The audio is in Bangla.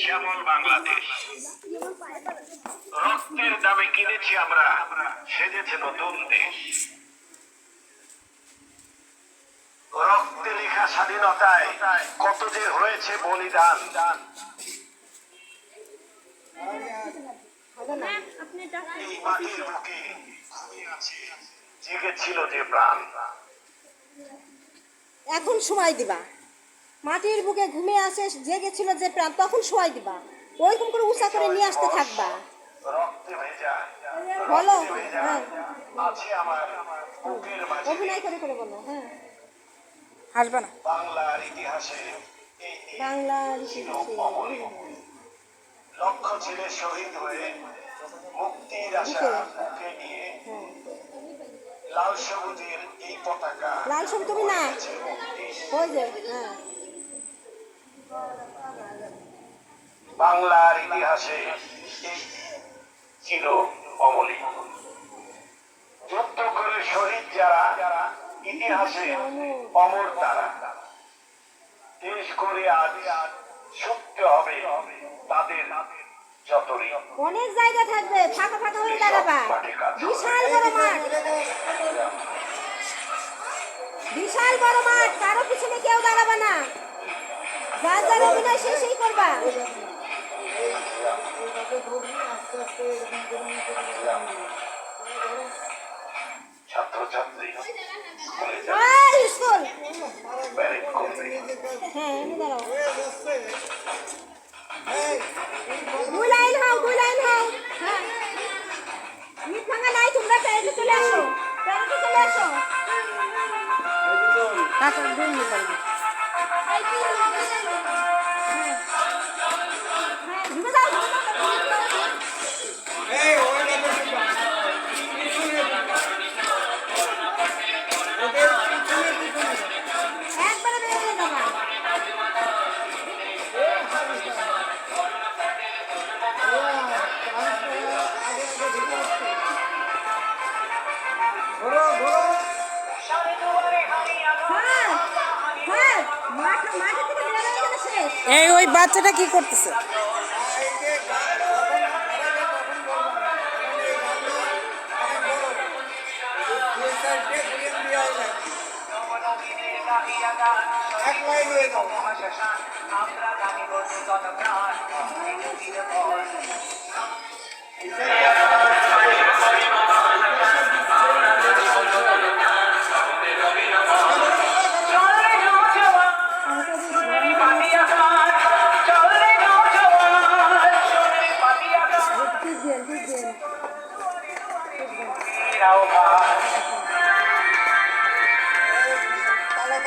শ্যামল বাংলাদেশ। রক্তের দামে কিনেছি আমরা, সেজেছে নতুন দেশ। রক্তে লেখা স্বাধীনতায় কত যে হয়েছে বলিদান। এই মাটির বুকে ঘুমিয়ে আছে জেগেছিল যে প্রাণ। এখন সময় দিবা, মাটির বুকে ঘুমিয়ে আসে জেগেছিল যে প্রাণ, তখন সময় দিবা, ওইরকম করে উঁচা করে নিয়ে আসতে থাকবা। রক্তে ভেজা বলো, হ্যাঁ আছে আমার বুকের মাঝে। অভিনয় করে করে বলো, হ্যাঁ হাসবে না। বাংলার ইতিহাসে এই বাংলার ছিল অমলিক। লক্ষ ছেলে শহীদ হয়ে মুক্তির আশা বুকে নিয়ে লাল সবুজের এই পতাকা। লাল ছবি তুমি না ওই যে, হ্যাঁ বাংলার ইতিহাসে এই ছিল অমলিক। যুদ্ধ করে শহীদ যারা, ইতিহাসে অমর তারা। দেশ করে আজ শুনতে হবে তাদের যত ঋণ। অনেক জায়গা থাকবে, ফাঁকা ফাঁকা হয়ে দাঁড়াবা। বিশাল বড় মাঠ, বিশাল বড় মাঠ, কারো পিছনে কেউ দাঁড়াবা না। যার যার অভিনয় সেই করবা। ছাত্রছাত্রী স্কুল, ব্যারেক করবে। হ্যাঁ এনে দাঁড়াও। দুই লাইন হও, দুই লাইন হও। হ্যাঁ মিট ভাঙা নাই, তোমরা প্যারেডে চলে আসো, প্যারেডে চলে আসো। কাকা দুই মিনিট পারবে। একবারে বেরিয়ে যাবা। মাঠে থেকে বেরোনো গেলে শেষ। এই ওই বাচ্চাটা কি করতেছে? তাহলে